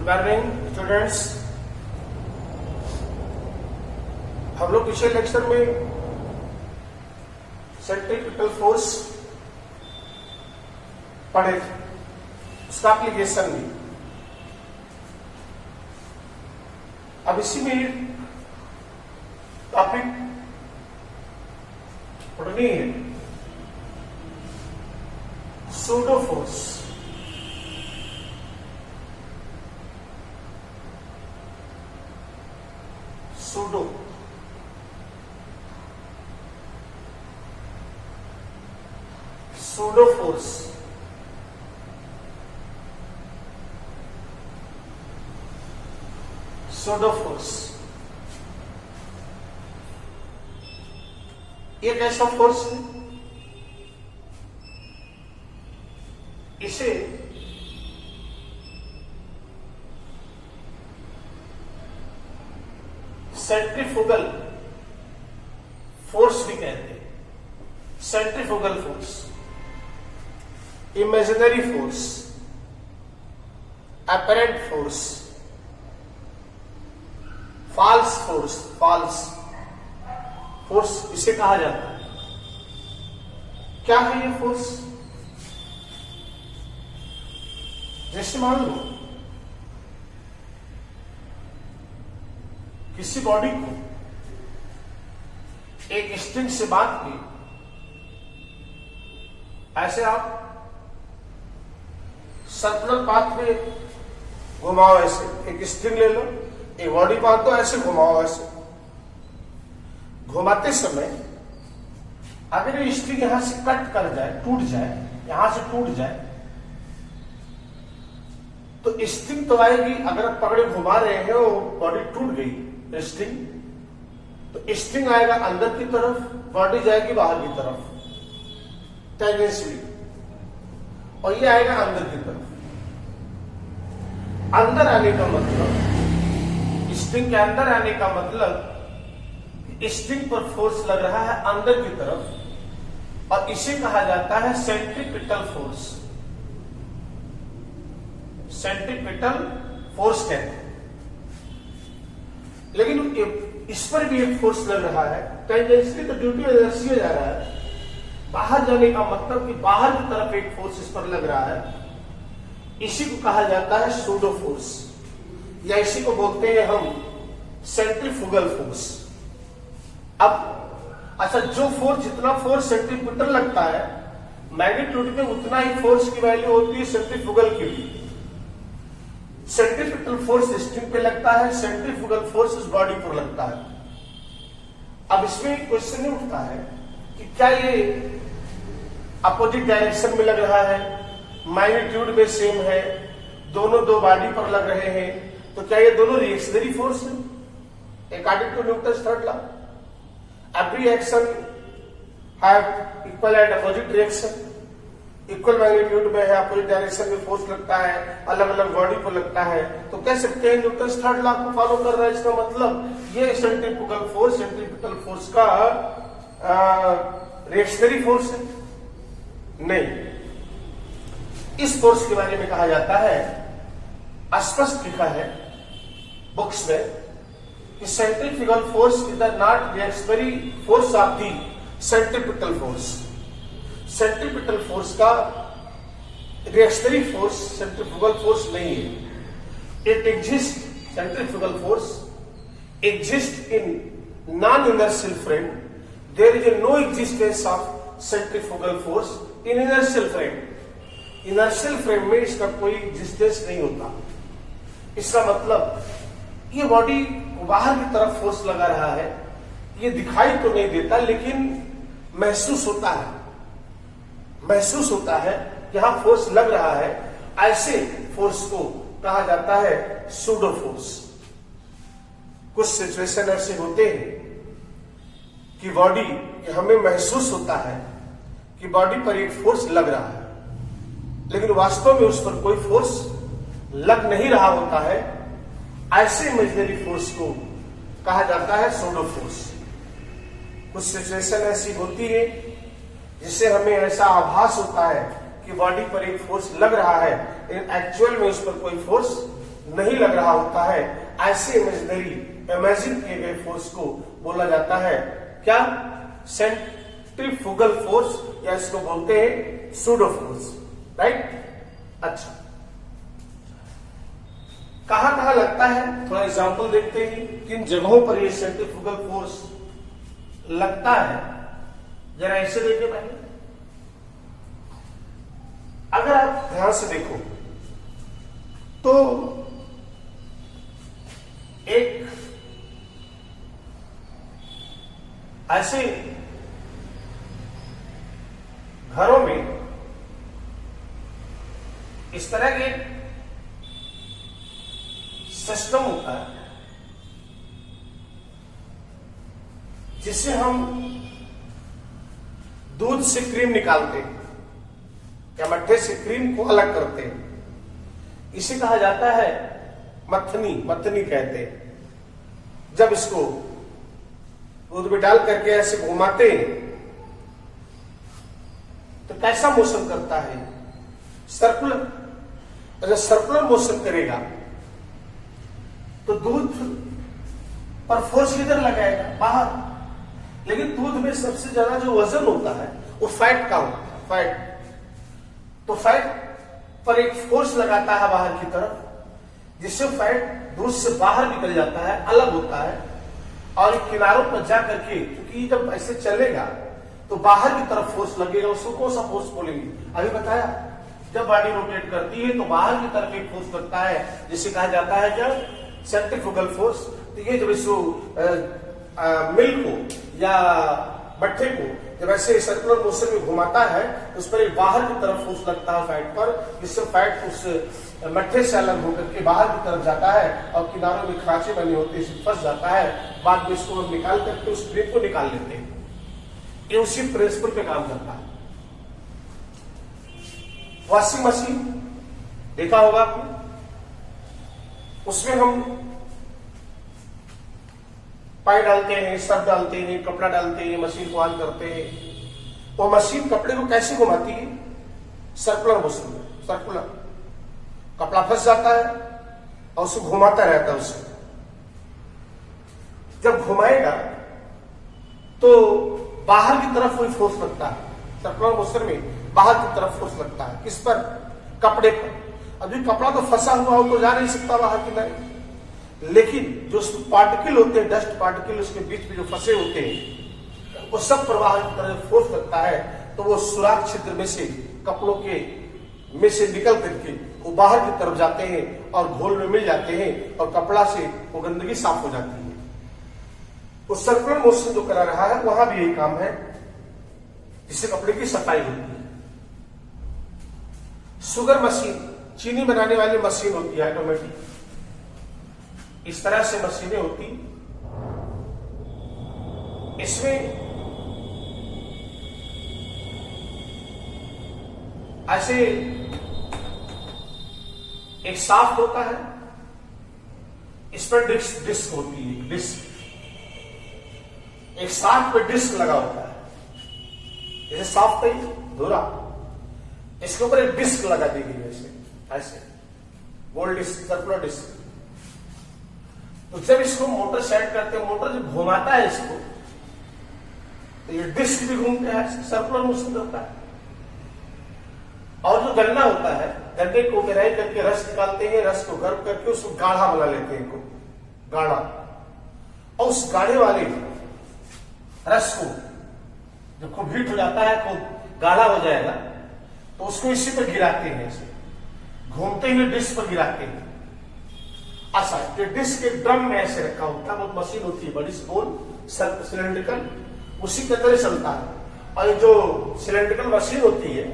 Good morning students. हम लोग पिछले लेक्चर में सेंट्रीपिटल फोर्स पढ़े थे, उसका एप्लीकेशन भी। अब इसी में टॉपिक पढ़नी है pseudo force. Pseudo force pseudo force एक ऐसा फोर्स है, इसे सेंट्रीफ्यूगल फोर्स भी कहते हैं। Centrifugal force, imaginary force, apparent force, false force इसे कहा जाता है। क्या है ये फोर्स? जैसे मान लो किसी बॉडी को एक स्ट्रिंग से बांध के ऐसे आप सर्कुलर पाथ में घुमाओ, ऐसे एक स्ट्रिंग ले लो, एक बॉडी बांध दो, ऐसे घुमाओ। ऐसे घुमाते समय अगर ये स्ट्रिंग यहां से कट कर जाए, टूट जाए, यहां से टूट जाए, तो स्ट्रिंग तो आएगी। अगर आप पकड़े घुमा रहे हैं वो बॉडी टूट गई स्ट्रिंग, तो स्ट्रिंग आएगा अंदर की तरफ, बॉडी जाएगी बाहर की तरफ टेंजेंशियली, और ये आएगा अंदर की तरफ। अंदर आने का मतलब, स्ट्रिंग के अंदर आने का मतलब स्ट्रिंग पर फोर्स लग रहा है अंदर की तरफ, और इसे कहा जाता है सेंट्रीपिटल फोर्स। सेंट्रीपिटल फोर्स कहते हैं। लेकिन इस पर भी एक फोर्स लग रहा है टेंजेंशियली, तो ड्यूटी इनर्शिया जा रहा है। बाहर जाने का मतलब कि बाहर की तरफ एक फोर्स इस पर लग रहा है, इसी को कहा जाता है सूडो फोर्स, या इसी को बोलते हैं हम सेंट्रीफ्यूगल फोर्स। अब अच्छा, जो फोर्स, जितना फोर्स सेंट्रीपिटल लगता है मैग्नीट्यूड में, उतना ही फोर्स की वैल्यू होती है सेंट्रीफ्यूगल की भी। सेंट्रीपिटल फोर्स स्ट्रिंग पे लगता है, सेंट्रीफ्यूगल फोर्स उस बॉडी पर लगता है। अब इसमें क्वेश्चन नहीं उठता है कि क्या ये अपोजिट डायरेक्शन में लग रहा है, मैग्नीट्यूड में सेम है, दोनों दो बॉडी पर लग रहे हैं, तो क्या ये दोनों रिएक्शनरी फोर्स है according to Newton's third law? Every action have equal and opposite reaction. Equal magnitude में है, अपोजिट डायरेक्शन में फोर्स लगता है, अलग अलग बॉडी पर लगता है, तो कह सकते हैं न्यूटन्स थर्ड लॉ को फॉलो कर रहा है। इसका मतलब ये सेंट्रीफ्यूगल फोर्स सेंट्रीपिटल फोर्स का रिएक्शनरी फोर्स है। नहीं, इस फोर्स के बारे में कहा जाता है, स्पष्ट लिखा है बुक्स में कि centrifugal force is the not reactionary force of the centripetal force. Centripetal force का रिएक्शनरी फोर्स सेंट्रीफ्यूगल फोर्स नहीं है। It exist, centrifugal force exist in non inertial frame. There is no existence of centrifugal force in inertial frame. Inertial frame में इसका कोई existence नहीं होता। इसका मतलब ये बॉडी बाहर की तरफ फोर्स लगा रहा है, ये दिखाई तो नहीं देता, लेकिन महसूस होता है, महसूस होता है यहां फोर्स लग रहा है। ऐसे फोर्स को कहा जाता है सूडो फोर्स। कुछ सिचुएशन ऐसे होते हैं कि बॉडी, हमें महसूस होता है कि बॉडी पर एक फोर्स लग रहा है, लेकिन वास्तव में उस पर कोई फोर्स लग नहीं रहा होता है। ऐसे इमेजिनरी फोर्स को कहा जाता है सूडो फोर्स। कुछ सिचुएशन ऐसी होती है जिससे हमें ऐसा आभास होता है कि बॉडी पर एक फोर्स लग रहा है, लेकिन एक्चुअल में उस पर कोई फोर्स नहीं लग रहा होता है, ऐसे इमेजिन किए गए फोर्स को बोला जाता है क्या? सेंट्रीफ्यूगल फोर्स, या इसको बोलते हैं सूडो फोर्स, राइट? अच्छा, कहां कहां लगता है थोड़ा एग्जांपल देखते हैं, किन जगहों पर ये सेंट्रीफ्यूगल फोर्स लगता है, जरा ऐसे देखिए पहले। अगर आप ध्यान से देखो तो एक ऐसे घरों में इस तरह के सिस्टम होता है जिससे हम दूध से क्रीम निकालते हैं या मट्ठे से क्रीम को अलग करते हैं। इसे कहा जाता है मथनी, मथनी कहते हैं। जब इसको दूध में डाल करके ऐसे घुमाते हैं तो कैसा मोशन करता है? सर्कुलर। अगर सर्कुलर मोशन करेगा तो दूध पर फोर्स किधर लगाएगा? बाहर। लेकिन दूध में सबसे ज्यादा जो वजन होता है वो फैट का होता है, फैट। तो फैट पर एक फोर्स लगाता है बाहर की तरफ, जिससे फैट दूध से बाहर निकल जाता है, अलग होता है, और किनारों पर जाकर के, क्योंकि जब ऐसे चलेगा तो बाहर की तरफ फोर्स लगेगा। उसको कौन सा फोर्स बोलेंगे? अभी बताया, जब बॉडी रोटेट करती है तो बाहर की तरफ एक फोर्स लगता है जिसे कहा जाता है क्या? Centrifugal force. तो ये जब इसको मिल्क को या मट्ठे को जब ऐसे सर्कुलर मोशन में घुमाता है तो उस पर एक बाहर की तरफ फोर्स लगता है फैट पर, जिससे फैट उस मट्ठे से अलग होकर के बाहर की तरफ जाता है और किनारों में खांचे बने होते हैं, फंस जाता है। बाद में इसको निकाल करके उस क्रीम को निकाल लेते हैं। ये उसी प्रिंसिपल पे काम करता है। वॉशिंग मशीन देखा होगा आपने, उसमें हम पानी डालते हैं, सर्फ डालते हैं, कपड़ा डालते हैं, मशीन को ऑन करते हैं। वो मशीन कपड़े को कैसे घुमाती है? सर्कुलर मोशन में, सर्कुलर। कपड़ा फंस जाता है और उसको घुमाता रहता है। उसे जब घुमाएगा तो बाहर की तरफ कोई फोर्स लगता है, सर्कुलर मोशन में बाहर की तरफ फोर्स लगता है। किस पर? कपड़े पर। अभी कपड़ा तो फंसा हुआ हो तो जा नहीं सकता बाहर की तरफ, लेकिन जो पार्टिकल होते हैं, डस्ट पार्टिकल उसके बीच में जो फंसे होते हैं, वो सब प्रवाह की तरफ फोर्स लगता है, तो वो सुराख क्षेत्र में से, कपड़ों के में से निकल करके वो बाहर की तरफ जाते हैं और घोल में मिल जाते हैं और कपड़ा से वो गंदगी साफ हो जाती है। तो सर्कुलर मोशन जो करा रहा है वहां भी यही काम है, जिससे कपड़े की सफाई होती है। शुगर मशीन, चीनी बनाने वाली मशीन होती है ऑटोमेटिक। इस तरह से मशीनें होती, इसमें ऐसे एक शाफ्ट होता है, इस पर डिस्क होती है, डिस्क। एक शाफ्ट पे डिस्क लगा होता है, जैसे शाफ्ट है धुरा, इसके ऊपर एक डिस्क लगा दी गई ऐसे, ऐसे गोल डिस्क, सर्कुलर डिस्क। तो जब इसको मोटर सेट करते हैं, मोटर जब घुमाता है इसको, तो ये डिस्क भी घूमता है, सर्कुलर मोशन करता है। और जो गन्ना होता है, गन्ने को पेराई करके रस निकालते हैं, रस को गर्म करके उसको गाढ़ा बना लेते हैं, गाढ़ा। और उस गाढ़े वाले रस को जब खूब हीट हो जाता है, खूब गाढ़ा हो जाएगा, तो उसको इसी पर गिराते हैं, ऐसे घूमते हुए डिस्क पर गिराते हैं। अच्छा, ये डिस्क एक ड्रम में ऐसे रखा होता है, बहुत मशीन होती है बड़ी सी गोल सिलेंड्रिकल, उसी के तरह चलता है। और जो सिलेंड्रिकल मशीन होती है,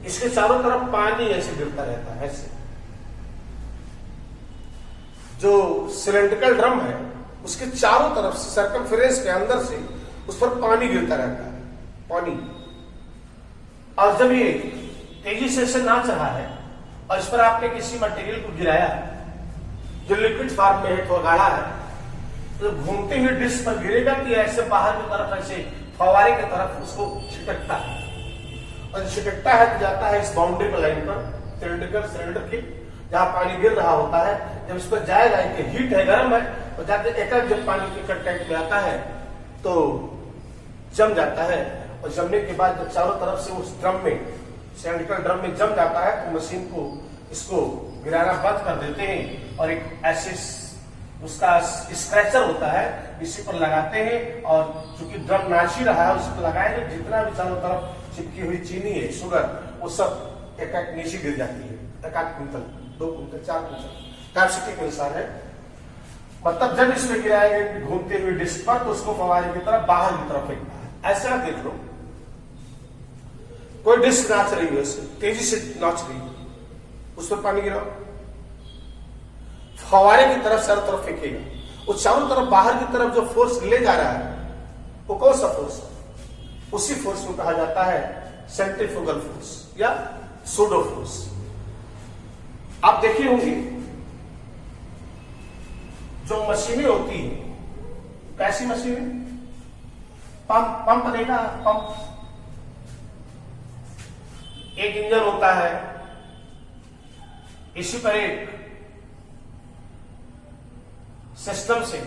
इसके चारों तरफ पानी ऐसे गिरता रहता है, ऐसे। जो सिलेंड्रिकल ड्रम है उसके चारों तरफ से, सर्कमफ्रेंस के अंदर से उस पर पानी गिरता रहता है, पानी। और जब ये तेजी से इसे नाच रहा है और इस पर आपने किसी मटेरियल को गिराया जो लिक्विड फॉर्म में है, थोड़ा गाढ़ा है, तो घूमते हुए डिस्क पर गिरेगा कि ऐसे बाहर की तरफ ऐसे फवारे की तरफ उसको छिटकता है, और छिटकता है तो जाता है इस बाउंड्री पर, लाइन पर, सिलेंडर की, जहां पानी गिर रहा होता है, जब इस पर जाएगा, हीट है, गर्म है, और जाते एक जब पानी के कंटेक्ट में आता है तो जम जाता है, और जमने के बाद जब चारों तरफ से उस ड्रम में, सिलिंड्रिकल ड्रम में जम जाता है, तो मशीन को इसको गिराना बंद कर देते हैं और एक ऐसे उसका स्क्रैचर होता है, इसी पर लगाते हैं, और चूंकि ड्रम नाच ही रहा है, उस पर लगाएंगे, जितना भी चारों तरफ चिपकी हुई चीनी है, शुगर, वो सब एक एक नीचे गिर जाती है, एक आध कुंतल, 2 कुंतल, 4 कुंतल, कैपेसिटी के अनुसार है। मतलब जब इसमें गिराएंगे घूमते हुए डिस्क पर, तो उसको फवारे की तरफ बाहर की तरफ फेंकना है। ऐसा देख लो, कोई डिस्क नाच रही है, तेजी से नाच रही है, उस पर पानी गिराओ, फवारे की तरफ चारों तरफ फेंकेगा, वो चारों तरफ बाहर की तरफ जो फोर्स ले जा रहा है, वो कौन सा फोर्स है? उसी फोर्स को कहा जाता है सेंट्रीफ्यूगल फोर्स या सूडो फोर्स। आप देखिए होंगे जो मशीनें होती हैं, कैसी मशीनें? पंप देखा, पंप, एक इंजन होता है, इसी पर एक सिस्टम से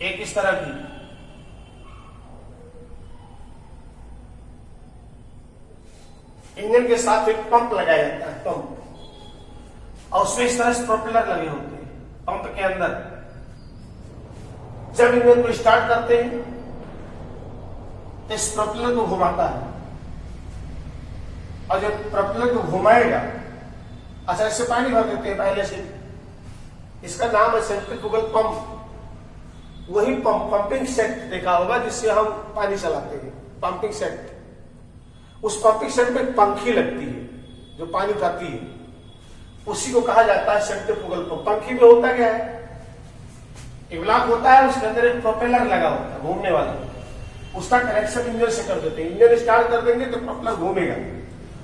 एक इस तरह की इंजन के साथ एक पंप लगाया जाता है, पंप, और उसमें इस तरह से प्रोपेलर लगे होते हैं पंप के अंदर। जब इंजन को स्टार्ट करते हैं तो इस प्रोपेलर को घुमाता है, और जब प्रोपेलर को घुमाएगा, अच्छा इससे पानी भर देते हैं पहले से, इसका नाम है सेंट्रीफ्यूगल पंप। वही पंप, पंपिंग सेट देखा होगा जिससे हम पानी चलाते हैं, पंपिंग सेट। उस पंपिंग सेट में पंखी लगती है जो पानी उठाती है, उसी को कहा जाता है सेंट्रीफ्यूगल पंप। पंखी में होता क्या है? एक ब्लॉक होता है, उसके अंदर एक प्रोपेलर लगा होता है घूमने वाला, उसका कनेक्शन इंजन से कर देते हैं। इंजन स्टार्ट कर देंगे तो प्रोपेलर घूमेगा,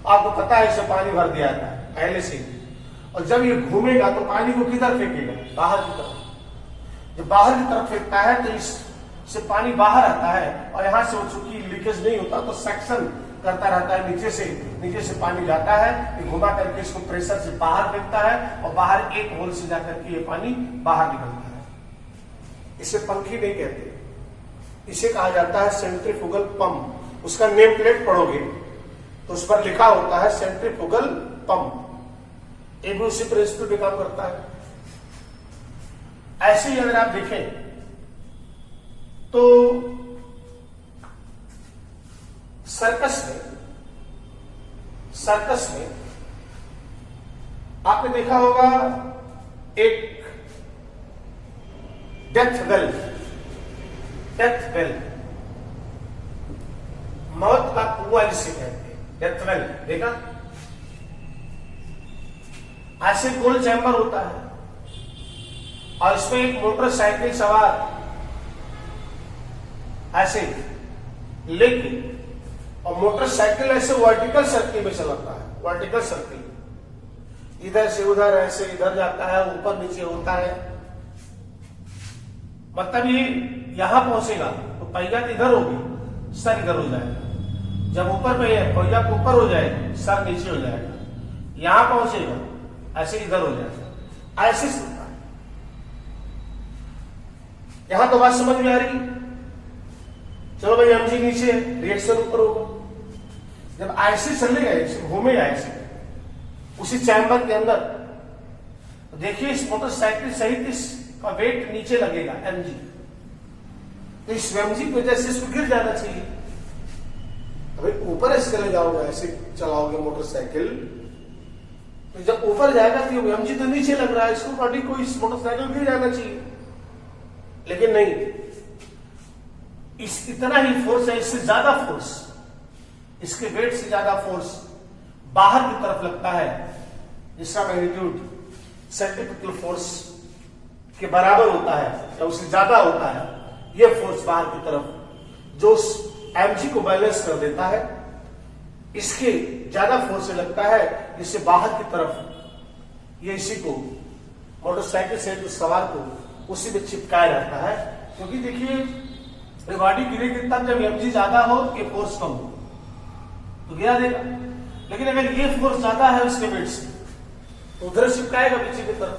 आपको पता है इसे पानी भर दिया था पहले से, और जब ये घूमेगा तो पानी को किधर फेंकेगा? बाहर की तरफ। जब बाहर की तरफ फेंकता है तो इससे पानी बाहर आता है, और यहां से चूंकि लीकेज नहीं होता तो सेक्शन करता रहता है, नीचे से पानी जाता है, घुमा करके इसको प्रेशर से बाहर फेंकता है, और बाहर एक होल से जाकर के ये पानी बाहर निकलता है। इसे पंखी नहीं कहते, इसे कहा जाता है सेंट्रीफ्यूगल पंप। उसका नेम प्लेट पढ़ोगे तो उस पर लिखा होता है सेंट्रीफ्यूगल पंप। एक उसी प्रिंसिपल पे काम करता है। ऐसे ही अगर आप देखें तो सर्कस में आपने देखा होगा एक डेथ बेल, मौत का कुआं जिसे कहते हैं, डेथ बेल देखा? ऐसे गोल चैम्बर होता है, और इसमें एक मोटरसाइकिल सवार ऐसे लेके, और मोटरसाइकिल ऐसे वर्टिकल सर्किल में चलाता है, वर्टिकल सर्किल, इधर से उधर, ऐसे इधर जाता है, ऊपर नीचे होता है। मतलब ये यहां पहुंचेगा तो पहिया इधर होगी, सर इधर हो जाएगा। जब ऊपर पे पहिया ऊपर हो जाएगा, सर नीचे हो जाएगा। यहां पहुंचेगा, ऐसे इधर हो जाएगा, ऐसे चलता है। यहां तो बात समझ में आ रही? चलो भाई, एमजी नीचे, रिएक्शन ऊपर होगा। जब ऐसे चलेगा, ऐसे घूमेगा, ऐसे उसी चैम्बर के अंदर, तो देखिए इस मोटरसाइकिल सहित इसका वेट नीचे लगेगा, एमजी। तो इस एमजी की वजह से इसको गिर जाना चाहिए। अभी ऊपर ऐसे चले जाओगे, ऐसे चलाओगे मोटरसाइकिल, तो जब ऊपर जाएगा तो एमजी तो नीचे लग रहा है, इसको बॉडी को इस मोटरसाइकिल गिर जाना चाहिए, लेकिन नहीं, इस इतना ही फोर्स है, इससे ज्यादा फोर्स, इसके वेट से ज्यादा फोर्स बाहर की तरफ लगता है, जिसका मैग्नीट्यूड सेंट्रीफ्यूगल फोर्स के बराबर होता है या उससे ज्यादा होता है। यह फोर्स बाहर की तरफ जो एमजी को बैलेंस कर देता है, इसके ज्यादा फोर्स से लगता है, जिससे बाहर की तरफ ये इसी को मोटरसाइकिल से तो सवार को उसी में चिपकाया रहता है। क्योंकि देखिए बॉडी गिरेगी तब जब एमजी ज्यादा हो, ये फोर्स कम हो, तो गिरा देगा। लेकिन अगर ये फोर्स ज्यादा है उसके वेट से तो उधर चिपकाएगा पीछे की तरफ।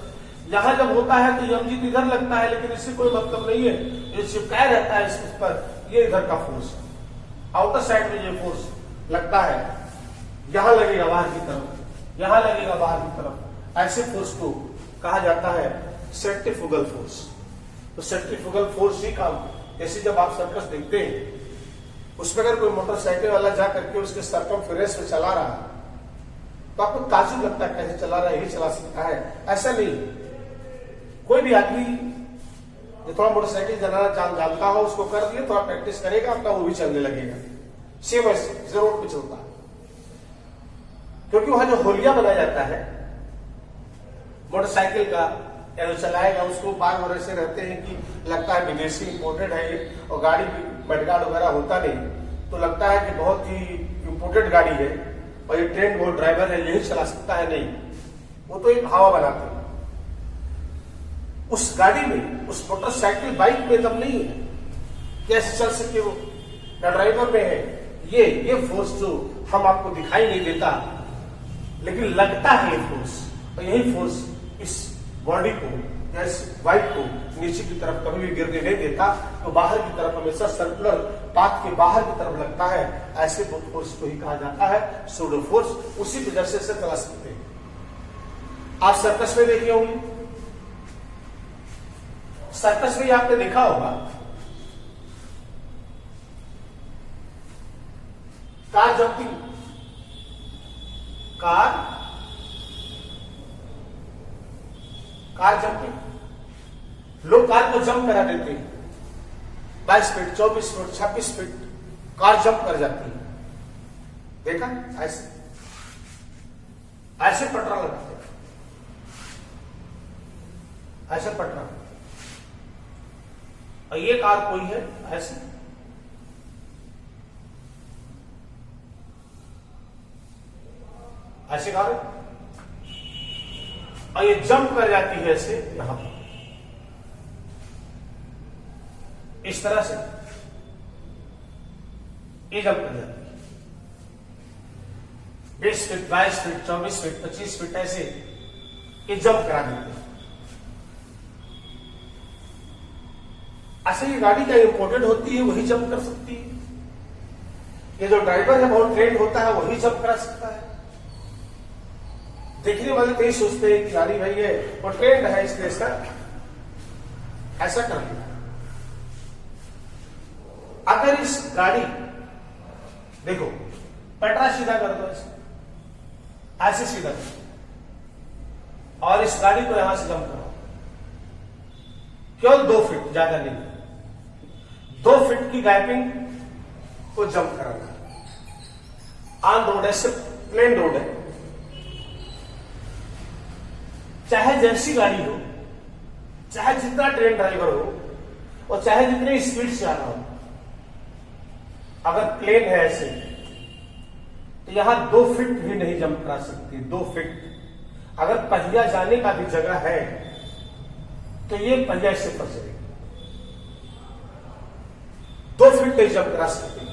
यहां जब होता है तो mg इधर लगता है, लेकिन इससे कोई मतलब नहीं है, ये चिपकाया रहता है इस पर, ये इधर का फोर्स है। आउटर साइड में ये फोर्स लगता है, यहां लगेगा बाहर की तरफ, यहां लगेगा बाहर की तरफ। ऐसे फोर्स को कहा जाता है सेंट्रीफ्यूगल फोर्स। तो सेंट्रीफ्यूगल फोर्स ही काम, जैसे जब आप सर्कस देखते हैं उसमें अगर कोई मोटरसाइकिल वाला जा करके उसके सर्कमफेरेंस में चला रहा है तो आपको ताजुब लगता है कैसे चला रहा है, यही चला सकता है, ऐसा नहीं। कोई भी आदमी जो थोड़ा मोटरसाइकिल चलाना जानता हो उसको कर दिए, थोड़ा प्रैक्टिस करेगा अपना, वो भी चलने लगेगा। सेम ऐसे रोड पे चलता है, क्योंकि वहां जो होलिया बनाया जाता है मोटरसाइकिल का या जो चलाएगा उसको बार बार ऐसे रहते हैं कि लगता है विदेशी इंपोर्टेड है ये, और गाड़ी भी मडगार्ड वगैरह होता नहीं, तो लगता है कि बहुत ही इंपोर्टेड गाड़ी है और ये ट्रेंड वो ड्राइवर है यही चला सकता है। नहीं, वो तो एक हवा बनाते हैं। उस गाड़ी में, उस मोटरसाइकिल बाइक में दम नहीं है, कैसे चल सके वो, ना ड्राइवर में है। ये फोर्स जो हम आपको दिखाई नहीं देता लेकिन लगता है ये फोर्स, और यही फोर्स इस बॉडी को या इस बाइक को नीचे की तरफ कभी भी गिरने नहीं देता, तो बाहर की तरफ हमेशा सर्कुलर पाथ के बाहर की तरफ लगता है। ऐसे फोर्स को ही कहा जाता है सूडो फोर्स। उसी वजह से चला सकते हैं। आप सर्कस में देखे होंगे, सर्कस में आपने देखा होगा कार जंपिंग, कार जंपिंग, लोग कार को जंप करा देते हैं 22 feet, 24 feet, 26 feet car jump कर जाती है। देखा ऐसे ऐसे पटरा लगाते हैं, ऐसे पटरा, और ये कार कोई है ऐसे ऐसे कार, और ये जंप कर जाती है ऐसे यहां पर, इस तरह से ये जंप कर जाती है 20 फीट, 22 फीट, 24 फीट, 25 फीट, ऐसे ये जंप करा देते हैं। ऐसे ये गाड़ी क्या इंपोर्टेड होती है वही जंप कर सकती है, ये जो ड्राइवर है बहुत ट्रेंड होता है वही जंप करा सकता है। देखने वाले तो यही सोचते हैं कि गाड़ी भाई है और ट्रेंड है इसलिए ऐसा कर दिया। अगर इस गाड़ी देखो पटरा सीधा कर दो, ऐसे सीधा करो और इस गाड़ी को यहां से जंप करो, केवल 2 फीट, ज्यादा नहीं, 2 फीट की गैपिंग को जंप कराना। ऑन रोड ऐसे प्लेन रोड है, चाहे जैसी गाड़ी हो, चाहे जितना ट्रेन ड्राइवर हो और चाहे जितनी स्पीड से आना हो, अगर प्लेन है ऐसे तो यहां 2 फीट भी नहीं जंप करा सकती। 2 फीट अगर पहिया जाने का भी जगह है तो ये पहिया से फंस जाएगी, 2 फीट नहीं जंप करा सकती,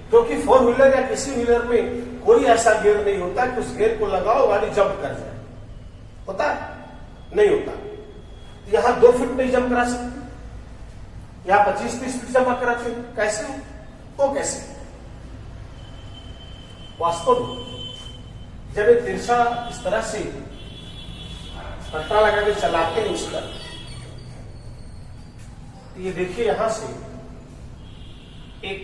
क्योंकि 4 व्हीलर या किसी व्हीलर में कोई ऐसा गियर नहीं होता कि उस गियर को लगाओ गाड़ी जंप कर जाए, होता है? नहीं होता। यहां 2 फीट नहीं जंप करा सकते, यहां 25-30 फीट जंप कराते हैं। कैसे हो? तो कैसे? वास्तव में जब एक तिरछा इस तरह से पट्टा लगा के चलाते हैं उसका, तो ये देखिए यहां से एक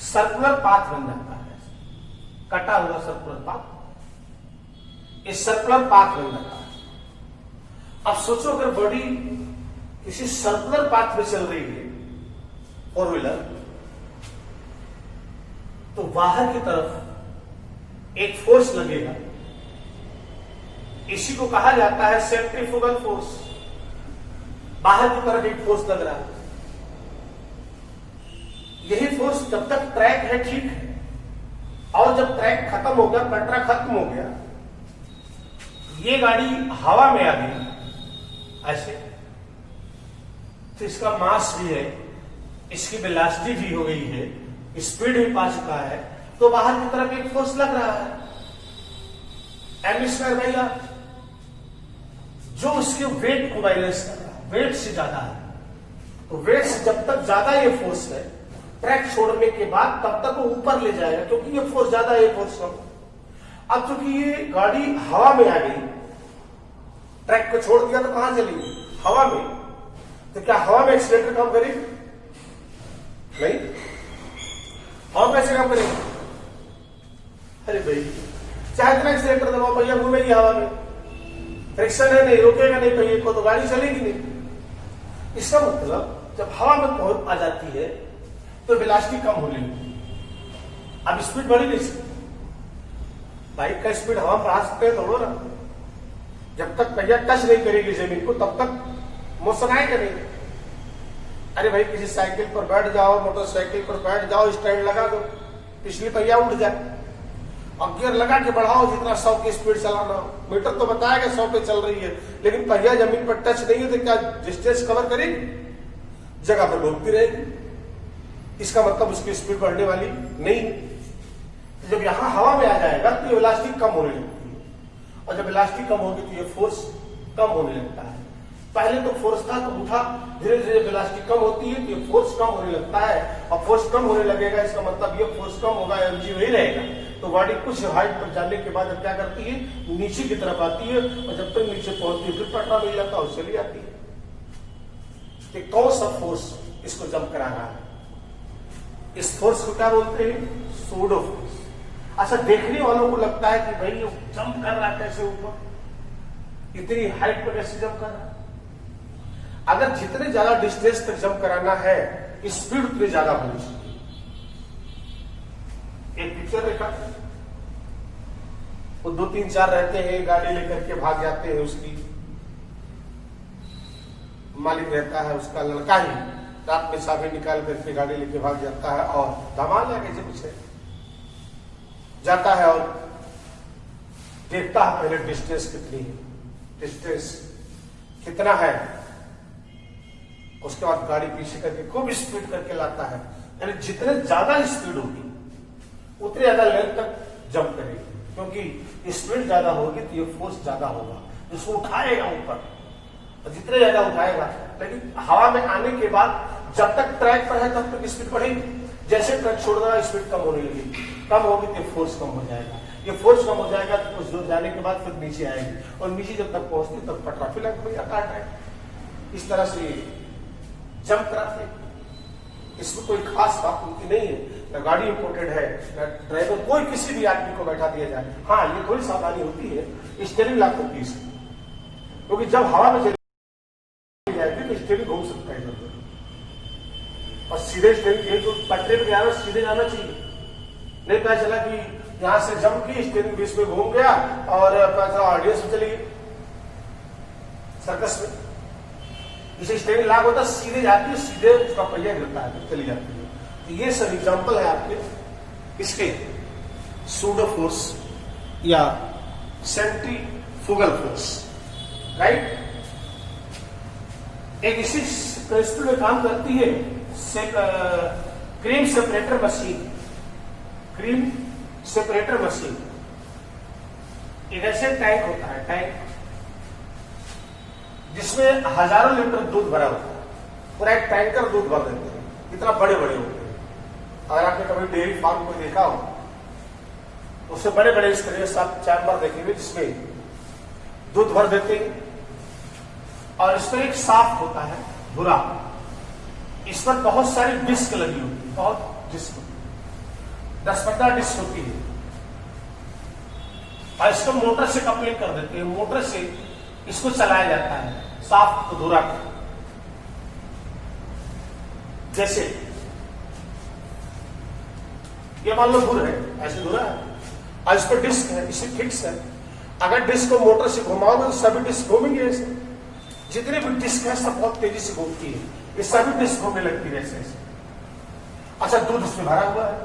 सर्कुलर पाथ बन जाता है, कटा हुआ सर्कुलर पाथ, इस सर्कुलर पाथ बन जाता है। अब सोचो अगर बॉडी किसी सर्कुलर पाथ में चल रही है 4 व्हीलर, तो बाहर की तरफ एक फोर्स लगेगा, इसी को कहा जाता है सेंट्रीफ्यूगल फोर्स। बाहर की तरफ एक फोर्स लग रहा है, यही फोर्स जब तक ट्रैक है ठीक है, और जब ट्रैक खत्म हो गया, पटरा खत्म हो गया, ये गाड़ी हवा में आ गई ऐसे, तो इसका मास भी है, इसकी वेलोसिटी भी हो गई है, स्पीड भी पा चुका है, तो बाहर की तरफ एक फोर्स लग रहा है। एम स्क्वायर भैया जो उसके वेट को बैलेंस कर रहा है, वेट से ज्यादा है, तो वेट से जब तक ज्यादा ये फोर्स है, ट्रैक छोड़ने के बाद तब तक वो ऊपर ले जाएगा, क्योंकि ये फोर्स ज्यादा है, ये फोर्स कम। अब चूंकि ये गाड़ी हवा में आ गई, ट्रैक को छोड़ दिया तो कहां चलेगी? हवा में। तो क्या हवा में एक्सीलरेटर काम करेगी? नहीं। हवा कैसे काम करेगी? अरे भाई चाहे इतना एक्सीलरेटर दबाओ, पहिया घूमेगी हवा में, फ्रिक्शन है नहीं, रोकेगा नहीं पहिए को, तो गाड़ी चलेगी नहीं। इसका मतलब जब हवा में पहुंच आ जाती है तो वेलोसिटी कम हो लेगी। अब स्पीड बढ़ी नहीं सकती। बाइक का स्पीड हवा में बढ़ा सकते हैं थोड़ा ना, जब तक पहिया टच नहीं करेगी जमीन को तब तक मोशन आएगा नहीं। अरे भाई किसी साइकिल पर बैठ जाओ, मोटरसाइकिल पर बैठ जाओ, स्टैंड लगा दो, पिछली पहिया उठ जाए और गियर लगा के बढ़ाओ जितना 100 की स्पीड चलाना हो। मीटर तो बताएगा 100 पे चल रही है, लेकिन पहिया जमीन पर टच नहीं है तो क्या डिस्टेंस कवर करेगी? जगह पर घूमती रहेगी। इसका मतलब उसकी स्पीड बढ़ने वाली नहीं। जब यहां हवा में आ जाएगा तो ये वेलोसिटी कम होने लगती है, और जब वेलोसिटी कम होगी तो ये फोर्स कम होने लगता है। पहले तो फोर्स था तो उठा, धीरे धीरे वेलोसिटी कम होती है तो ये फोर्स कम होने लगता है, और फोर्स कम होने लगेगा इसका मतलब ये फोर्स कम होगा, एमजी वही रहेगा। तो गाड़ी कुछ हाइट पर जाने के बाद अब क्या करती है? नीचे की तरफ आती है, और जब तक नीचे पहुंचती है फिर पटरा मिल जाता है और चली आती है। कि कौन सा फोर्स इसको जंप करा रहा है? इस फोर्स को क्या बोलते हैं? Pseudo force. अच्छा, देखने वालों को लगता है कि भाई ये जंप कर रहा है कैसे ऊपर, इतनी हाइट पर कैसे जंप कर रहा है? अगर जितने ज्यादा डिस्टेंस तक जंप कराना है, स्पीड उतनी ज्यादा होनी चाहिए। एक पिक्चर देखा, वो 2 3 4 रहते हैं, गाड़ी लेकर के भाग जाते हैं, उसकी मालिक रहता है उसका लड़का ही, रात में चाबी निकाल करके गाड़ी लेके भाग जाता है और धमाल है कैसे पीछे जाता है और देखता है पहले डिस्टेंस कितनी है, डिस्टेंस कितना है, उसके बाद गाड़ी पीछे करके खूब स्पीड करके लाता है। यानी जितने ज्यादा स्पीड होगी उतने ज्यादा लेंथ तक जंप करेगी, क्योंकि स्पीड ज्यादा होगी तो ये फोर्स ज्यादा होगा, इसको उठाएगा ऊपर, और जितने ज्यादा उठाएगा। लेकिन हवा में आने के बाद जब तक ट्रैक पर है तब तक स्पीड बढ़ेगी, जैसे ट्रैक छोड़ रहा है स्पीड कम होने लगेगी, कम होगी तो फोर्स कम हो जाएगा। ये फोर्स कम हो जाएगा तो कुछ दूर जाने के बाद फिर नीचे आएगी, और नीचे जब तक पहुंचती तब पटरा फिर में जाता है। इस तरह से जंप कराते, इसमें कोई खास बात उनकी नहीं है, न गाड़ी इंपोर्टेड है न ड्राइवर, कोई किसी भी आदमी को बैठा दिया जाए। हाँ, ये थोड़ी सावधानी होती है, स्टीयरिंग लॉक होती है, क्योंकि जब हवा में चली जाएगी तो स्टीयरिंग घूम सकता है, और सीधे स्टीयरिंग तो पटरे में जाना, सीधे जाना चाहिए। नहीं पता चला कि यहां से जंप की, स्टीयरिंग बीच में घूम गया और ऑडियंस में चली गई सर्कस में। इसे स्टीयरिंग लॉक होता, सीधे जाती है, सीधे उसका पहिया गिरता है, चली जाती है। तो ये सब एग्जाम्पल है आपके इसके सूडो फोर्स या सेंट्रीफ्यूगल फोर्स, राइट। एक इसी प्रिंसिपल में काम करती है cream separator machine. Cream separator machine एक ऐसे टैंक होता है, टैंक जिसमें हजारों लीटर दूध भरा होता है, पूरा एक टैंकर दूध भर देते हैं, इतना बड़े बड़े होते हैं। अगर आपने कभी डेयरी फार्म को देखा हो, उससे बड़े बड़े इस तरह से आप चैम्बर देखेंगे जिसमें दूध भर देते हैं, और इस पर एक साफ होता है भूरा, इस पर बहुत सारी डिस्क लगी होती है, बहुत डिस्क, 10-15 डिस्क होती है, और इसको मोटर से कपलिंग कर देते हैं, मोटर से इसको चलाया जाता है साफ को धुरा कर। जैसे ये मान लो धुर है, ऐसे धुरा है, और इस पर डिस्क है, इसे फिक्स है। अगर डिस्क को मोटर से घुमाओगे तो सभी डिस्क घूमेंगे ऐसे, जितने भी डिस्क है सब बहुत तेजी से घूमती है, ये सभी डिस्क घूमने लगती है ऐसे ऐसे। अच्छा, दूध उसमें भरा हुआ है,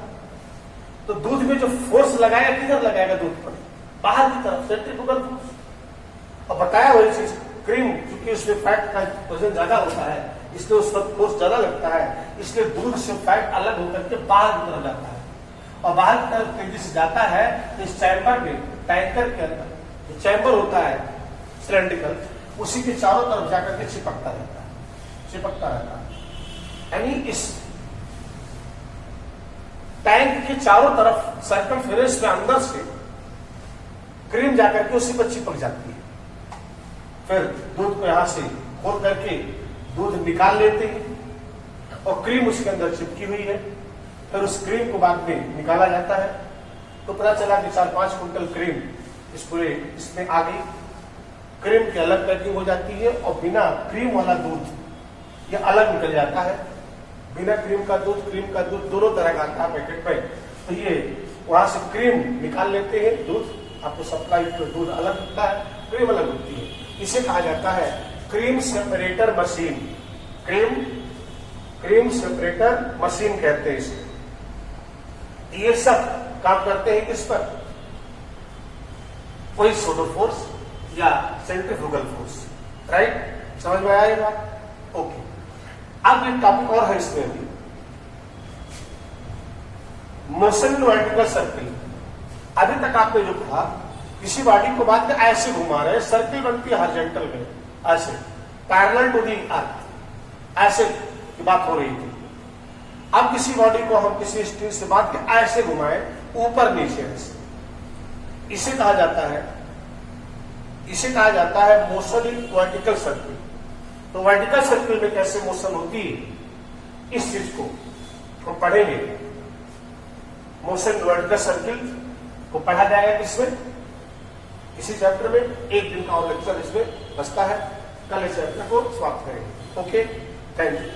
तो दूध में जो फोर्स लगाएगा किधर लगाएगा? दूध पर, बाहर की तरफ, सेंट्रीफ्यूगल फोर्स। और बताया वही चीज, क्रीम क्योंकि उसमें फैट का वजन ज्यादा होता है, इसलिए उस पर फोर्स ज्यादा लगता है, इसलिए दूध से फैट अलग होकर के बाहर की तरफ जाता है, और बाहर की तरफ तेजी से जाता है तो इस चैम्बर में, टैंकर के अंदर जो चैम्बर होता है सिलेंड्रिकल, उसी के चारों तरफ जाकर के चिपकता रहता है। यानी इस टैंक के चारों तरफ सर्कमफेरेंस में अंदर से क्रीम जाकर के उसी पर चिपक जाती है। फिर दूध को यहां से खोल करके दूध निकाल लेते हैं और क्रीम उसके अंदर चिपकी हुई है। फिर उस क्रीम को बाद में निकाला जाता है तो पता चला कि 4-5 कुंटल क्रीम इसमें आ गई। क्रीम की अलग पैकिंग हो जाती है और बिना क्रीम वाला दूध ये अलग निकल जाता है। बिना क्रीम का दूध दोनों तरह का आता है पैकेट में। तो ये वहां से क्रीम निकाल लेते हैं, दूध आपको सप्लाई दूध अलग होता है, क्रीम अलग होती है। इसे कहा जाता है cream separator machine. Cream separator machine कहते हैं इसे। ये सब काम करते हैं किस पर? कोई सोडो फोर्स या सेंट्रीफ्यूगल फोर्स। राइट, समझ में आया ये बात? ओके, अब एक टॉपिक और है इसमें भी, मोशन इन वर्टिकल सर्किल। अभी तक आपने जो कहा किसी बॉडी को बात में ऐसे घुमा रहे, सर्किल बनती है हॉरिजॉन्टल में, ऐसे पैरेलल टू दी अर्थ, ऐसे की बात हो रही थी। अब किसी बॉडी को हम किसी स्टील से बात के ऐसे घुमाएं, ऊपर नीचे ऐसे, इसे कहा जाता है मोशन इन वर्टिकल सर्किल। तो वर्टिकल सर्किल में कैसे मोशन होती है, इस चीज को हम पढ़ेंगे। मोशन वर्टिकल सर्किल को पढ़ा जाएगा किसमें? इसी चैप्टर में। एक दिन का और लेक्चर इसमें बचता है, कल इस चैप्टर को समाप्त करेंगे। Okay, thank you.